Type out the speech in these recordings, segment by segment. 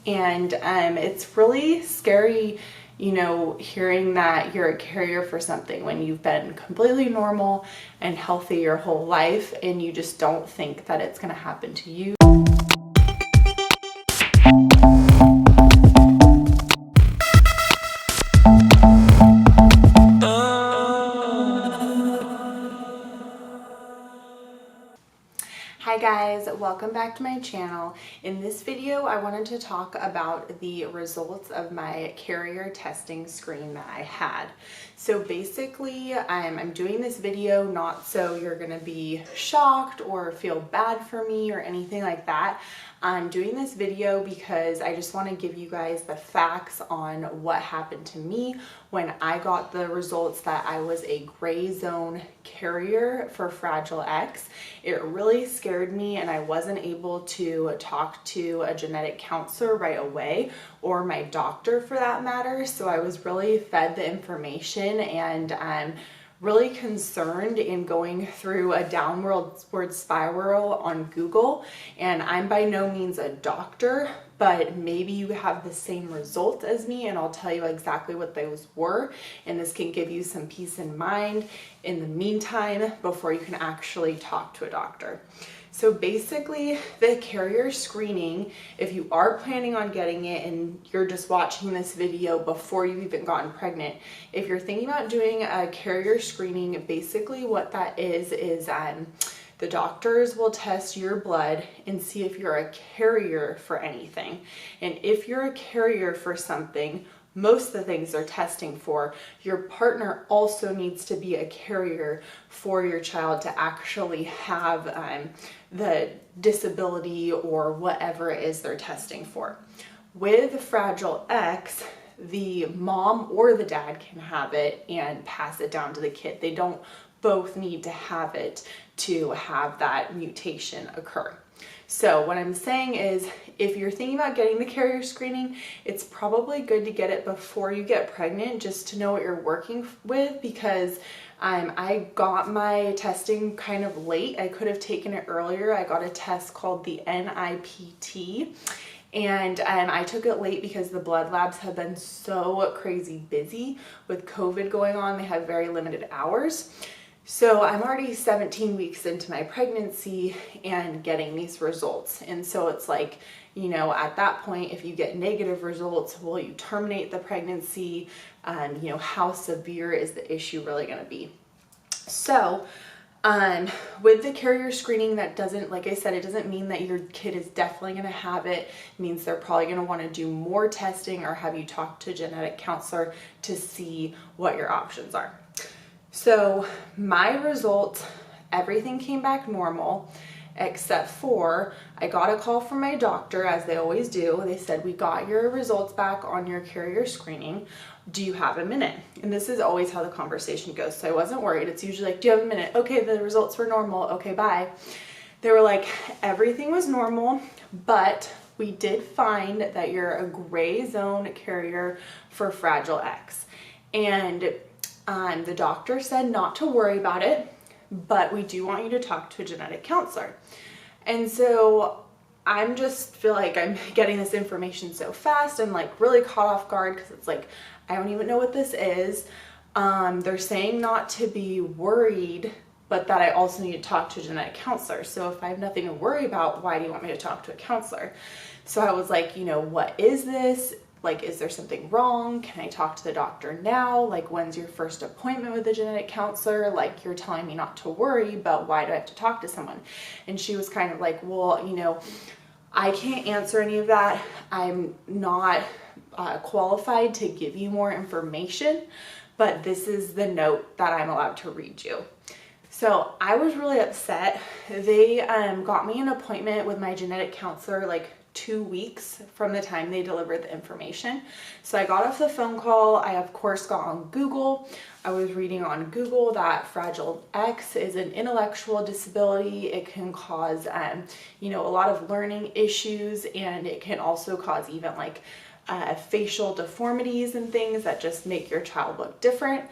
And it's really scary, you know, hearing that you're a carrier for something when you've been completely normal and healthy your whole life and you just don't think that it's going to happen to you. Hi guys, welcome back to my channel. In this video, I wanted to talk about the results of my carrier testing screen that I had. So basically, I'm doing this video not so you're gonna be shocked or feel bad for me or anything like that. I'm doing this video because I just want to give you guys the facts on what happened to me when I got the results that I was a gray zone carrier for Fragile X. It really scared me and I wasn't able to talk to a genetic counselor right away, or my doctor for that matter. So I was really fed the information, and I'm really concerned in going through a downward spiral on Google. And I'm by no means a doctor, but maybe you have the same result as me, and I'll tell you exactly what those were, and this can give you some peace of mind in the meantime before you can actually talk to a doctor. So basically, the carrier screening, if you are planning on getting it and you're just watching this video before you've even gotten pregnant, if you're thinking about doing a carrier screening, basically what that is the doctors will test your blood and see if you're a carrier for anything. And if you're a carrier for something, most of the things they're testing for, your partner also needs to be a carrier for your child to actually have the disability or whatever it is they're testing for. With Fragile X, the mom or the dad can have it and pass it down to the kid. They don't both need to have it to have that mutation occur. So what I'm saying is, if you're thinking about getting the carrier screening, it's probably good to get it before you get pregnant, just to know what you're working with, because I got my testing kind of late. I could have taken it earlier. I got a test called the NIPT, and I took it late because the blood labs have been so crazy busy with COVID going on. They have very limited hours. So I'm already 17 weeks into my pregnancy and getting these results. And so it's like, you know, at that point, if you get negative results, will you terminate the pregnancy? You know, how severe is the issue really going to be? So with the carrier screening, that doesn't, like I said, it doesn't mean that your kid is definitely going to have it. It means they're probably going to want to do more testing or have you talk to a genetic counselor to see what your options are. So my results, everything came back normal, except for I got a call from my doctor, as they always do. They said, we got your results back on your carrier screening. Do you have a minute? And this is always how the conversation goes. So I wasn't worried. It's usually like, do you have a minute? Okay, the results were normal. Okay, bye. They were like, everything was normal, but we did find that you're a gray zone carrier for Fragile X. And the doctor said not to worry about it, but we do want you to talk to a genetic counselor. And so I'm just feel like I'm getting this information so fast. I'm like really caught off guard because it's like, I don't even know what this is. They're saying not to be worried, but that I also need to talk to a genetic counselor. So if I have nothing to worry about, why do you want me to talk to a counselor? So I was like, you know, what is this? Like, is there something wrong? Can I talk to the doctor now? Like, when's your first appointment with a genetic counselor? Like, you're telling me not to worry, but why do I have to talk to someone? And she was kind of like, well, you know, I can't answer any of that. I'm not qualified to give you more information, but this is the note that I'm allowed to read you. So I was really upset. They got me an appointment with my genetic counselor like 2 weeks from the time they delivered the information. So I got off the phone call. I of course got on Google. I was reading on Google that Fragile X is an intellectual disability. It can cause, you know, a lot of learning issues, and it can also cause even like facial deformities and things that just make your child look different.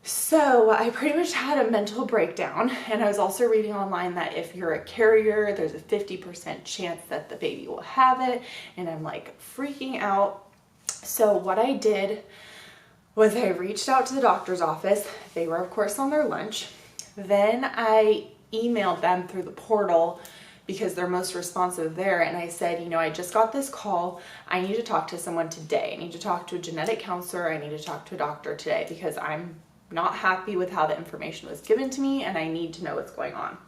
So I pretty much had a mental breakdown, and I was also reading online that if you're a carrier, there's a 50% chance that the baby will have it, and I'm like freaking out. So what I did was I reached out to the doctor's office. They were of course on their lunch. Then I emailed them through the portal because they're most responsive there, and I said, you know, I just got this call. I need to talk to someone today. I need to talk to a genetic counselor. I need to talk to a doctor today because I'm not happy with how the information was given to me, and I need to know what's going on.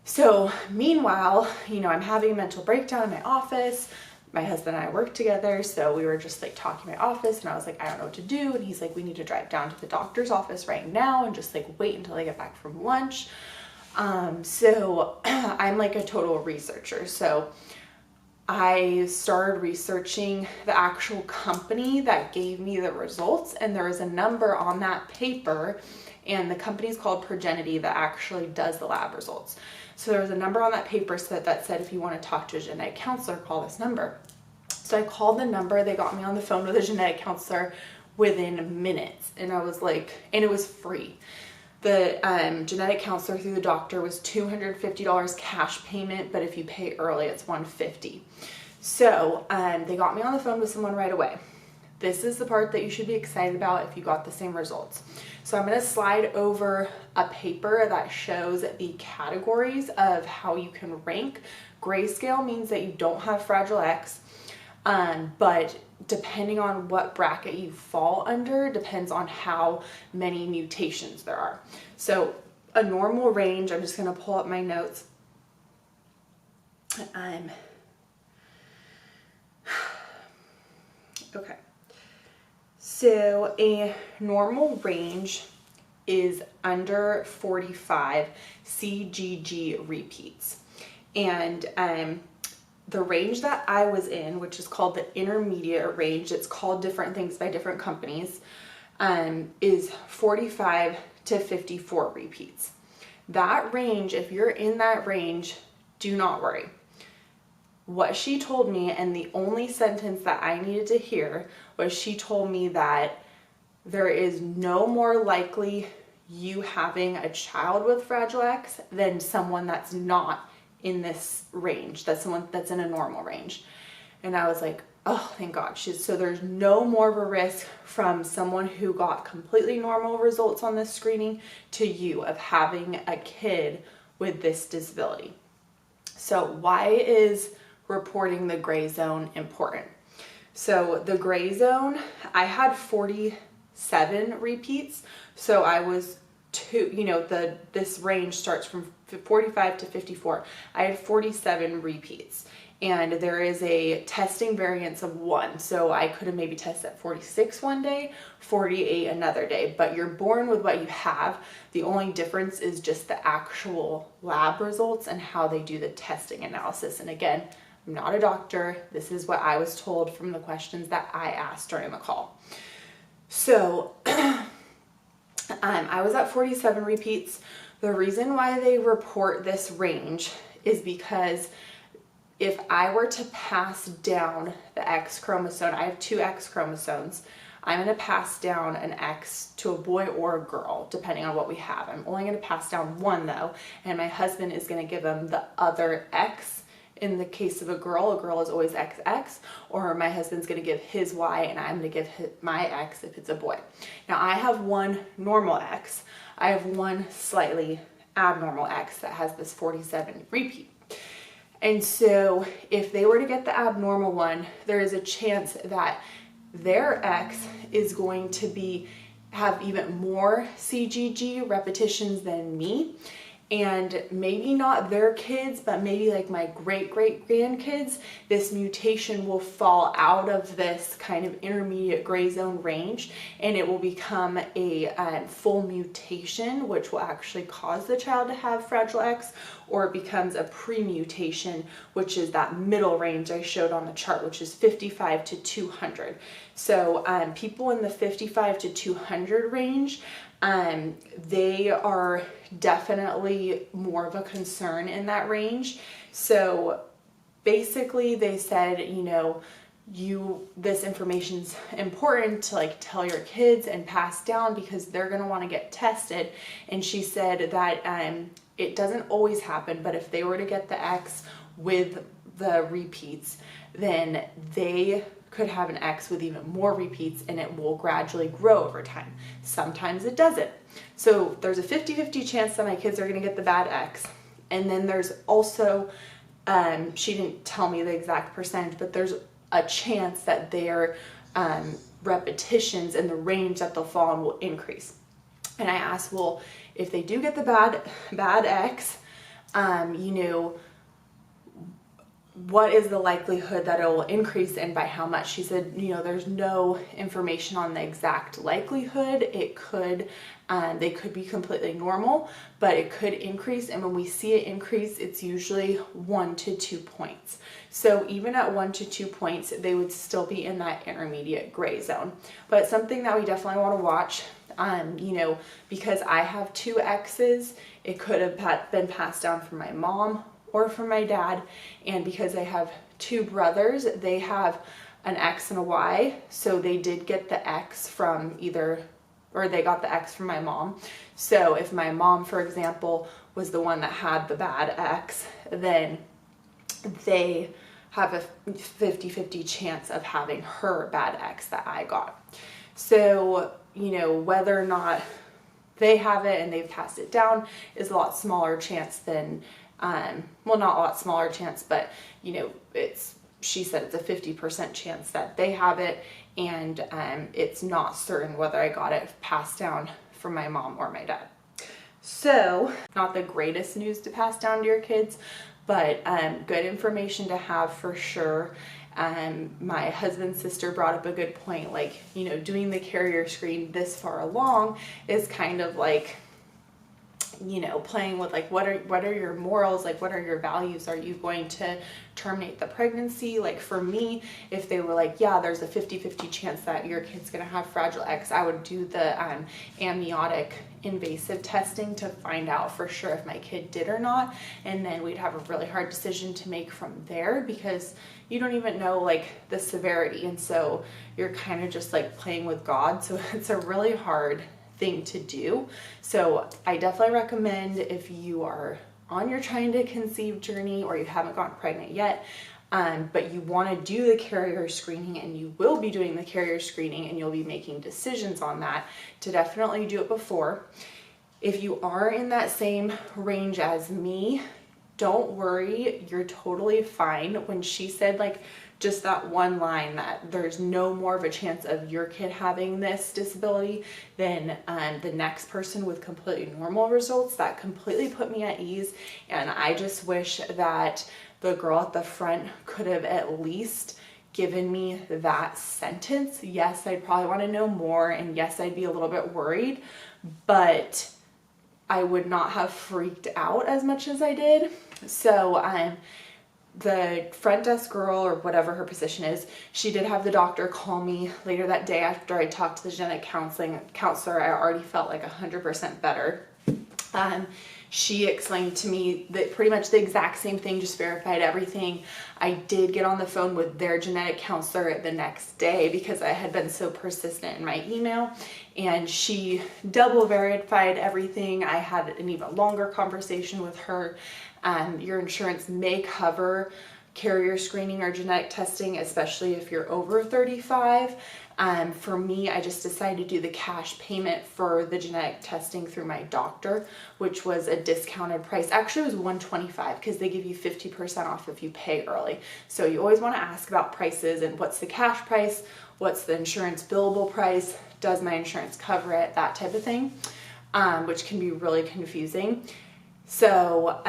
So meanwhile, you know, I'm having a mental breakdown in my office. My husband and I work together, so we were just like talking in my office, and I was like, I don't know what to do. And he's like, we need to drive down to the doctor's office right now and just like wait until I get back from lunch. So I'm like a total researcher. So I started researching the actual company that gave me the results, and there was a number on that paper, and the company's called Progenity that actually does the lab results. So there was a number on that paper that said, if you want to talk to a genetic counselor, call this number. So I called the number. They got me on the phone with a genetic counselor within minutes, and I was like, and it was free. The genetic counselor through the doctor was $250 cash payment, but if you pay early, it's $150. So they got me on the phone with someone right away. This is the part that you should be excited about if you got the same results. So I'm going to slide over a paper that shows the categories of how you can rank. Grayscale means that you don't have Fragile X, but depending on what bracket you fall under depends on how many mutations there are. So a normal range, I'm just going to pull up my notes. Okay. So a normal range is under 45 CGG repeats. And the range that I was in, which is called the intermediate range, it's called different things by different companies, is 45 to 54 repeats. That range, if you're in that range, do not worry. What she told me, and the only sentence that I needed to hear, was she told me that there is no more likely you having a child with Fragile X than someone that's not in this range, that's someone that's in a normal range. And I was like, oh, thank God. So there's no more of a risk from someone who got completely normal results on this screening to you of having a kid with this disability. So why is reporting the gray zone important? So the gray zone, I had 47 repeats. So I was this range starts from 45 to 54. I had 47 repeats, and there is a testing variance of 1. So I could have maybe tested at 46 one day, 48 another day, but you're born with what you have. The only difference is just the actual lab results and how they do the testing analysis. And again, I'm not a doctor. This is what I was told from the questions that I asked during the call. So I was at 47 repeats. The reason why they report this range is because if I were to pass down the X chromosome, I have 2 X chromosomes, I'm going to pass down an X to a boy or a girl, depending on what we have. I'm only going to pass down 1 though, and my husband is going to give him the other X. In the case of a girl is always XX, or my husband's going to give his Y and I'm going to give my X if it's a boy. Now I have 1 normal X. I have 1 slightly abnormal X that has this 47 repeat. And so if they were to get the abnormal one, there is a chance that their X is going to have even more CGG repetitions than me. And maybe not their kids, but maybe like my great-great-grandkids, this mutation will fall out of this kind of intermediate gray zone range, and it will become a full mutation, which will actually cause the child to have Fragile X, or it becomes a pre-mutation, which is that middle range I showed on the chart, which is 55 to 200. So people in the 55 to 200 range, they are definitely more of a concern in that range. So basically they said, this information's important to like tell your kids and pass down because they're going to want to get tested. And she said that it doesn't always happen, but if they were to get the X with the repeats, then they could have an X with even more repeats, and it will gradually grow over time. Sometimes it doesn't. So there's a 50-50 chance that my kids are going to get the bad X. And then there's also, she didn't tell me the exact percentage, but there's a chance that their repetitions and the range that they'll fall in will increase. And I asked, well, if they do get the bad X, what is the likelihood that it will increase and by how much? She said, there's no information on the exact likelihood. It could, they could be completely normal, but it could increase. And when we see it increase, it's usually 1 to 2 points. So even at 1 to 2 points, they would still be in that intermediate gray zone. But something that we definitely want to watch, because I have 2 X's, it could have been passed down from my mom or from my dad. And because I have 2 brothers, they have an X and a Y. So they did get the X from they got the X from my mom. So if my mom, for example, was the one that had the bad X, then they have a 50-50 chance of having her bad X that I got. So, whether or not they have it and they've passed it down is a lot smaller chance than, not a lot smaller chance, but, she said it's a 50% chance that they have it, and it's not certain whether I got it passed down from my mom or my dad. So, not the greatest news to pass down to your kids, but good information to have for sure. My husband's sister brought up a good point, like, doing the carrier screen this far along is kind of like, playing with like, what are your morals? Like, what are your values? Are you going to terminate the pregnancy? Like for me, if they were like, yeah, there's a 50-50 chance that your kid's going to have Fragile X, I would do the amniotic invasive testing to find out for sure if my kid did or not. And then we'd have a really hard decision to make from there, because you don't even know like the severity. And so you're kind of just like playing with God. So it's a really hard thing to do. So I definitely recommend, if you are on your trying to conceive journey or you haven't gotten pregnant yet, but you want to do the carrier screening, and you will be doing the carrier screening and you'll be making decisions on that, to definitely do it before. If you are in that same range as me, don't worry, you're totally fine. When she said like just that one line that there's no more of a chance of your kid having this disability than the next person with completely normal results, that completely put me at ease. And I just wish that the girl at the front could have at least given me that sentence. Yes, I'd probably want to know more, and yes, I'd be a little bit worried, but I would not have freaked out as much as I did. So the front desk girl, or whatever her position is, she did have the doctor call me later that day after I talked to the genetic counselor. I already felt like 100% better. She explained to me that pretty much the exact same thing, just verified everything. I did get on the phone with their genetic counselor the next day because I had been so persistent in my email, and she double verified everything. I had an even longer conversation with her. Your insurance may cover carrier screening or genetic testing, especially if you're over 35. For me, I just decided to do the cash payment for the genetic testing through my doctor, which was a discounted price. Actually, it was $125 because they give you 50% off if you pay early. So you always want to ask about prices and what's the cash price, what's the insurance billable price, does my insurance cover it, that type of thing, which can be really confusing. So,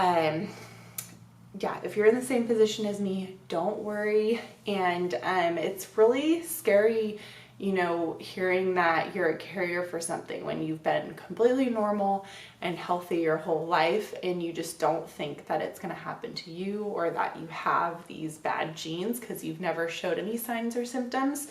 yeah, if you're in the same position as me, don't worry. And it's really scary, hearing that you're a carrier for something when you've been completely normal and healthy your whole life, and you just don't think that it's going to happen to you, or that you have these bad genes because you've never showed any signs or symptoms.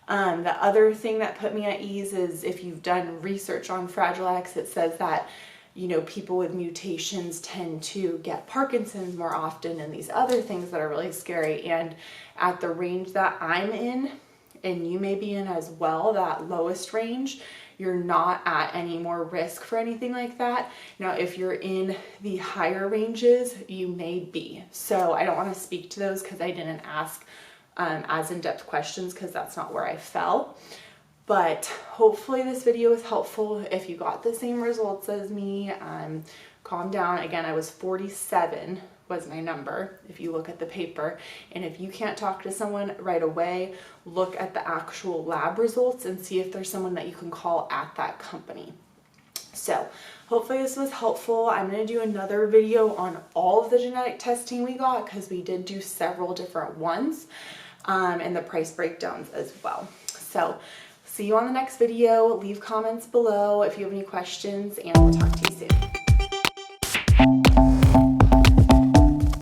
The other thing that put me at ease is, if you've done research on Fragile X, it says that you know, people with mutations tend to get Parkinson's more often and these other things that are really scary. And at the range that I'm in, and you may be in as well, that lowest range, you're not at any more risk for anything like that. Now, if you're in the higher ranges, you may be. So I don't want to speak to those because I didn't ask as in-depth questions, because that's not where I fell. But hopefully this video was helpful. If you got the same results as me, calm down. Again, I was 47 was my number if you look at the paper. And if you can't talk to someone right away, look at the actual lab results and see if there's someone that you can call at that company. So hopefully this was helpful. I'm going to do another video on all of the genetic testing we got, because we did do several different ones, and the price breakdowns as well. So see you on the next video. Leave comments below if you have any questions, and we'll talk to you soon.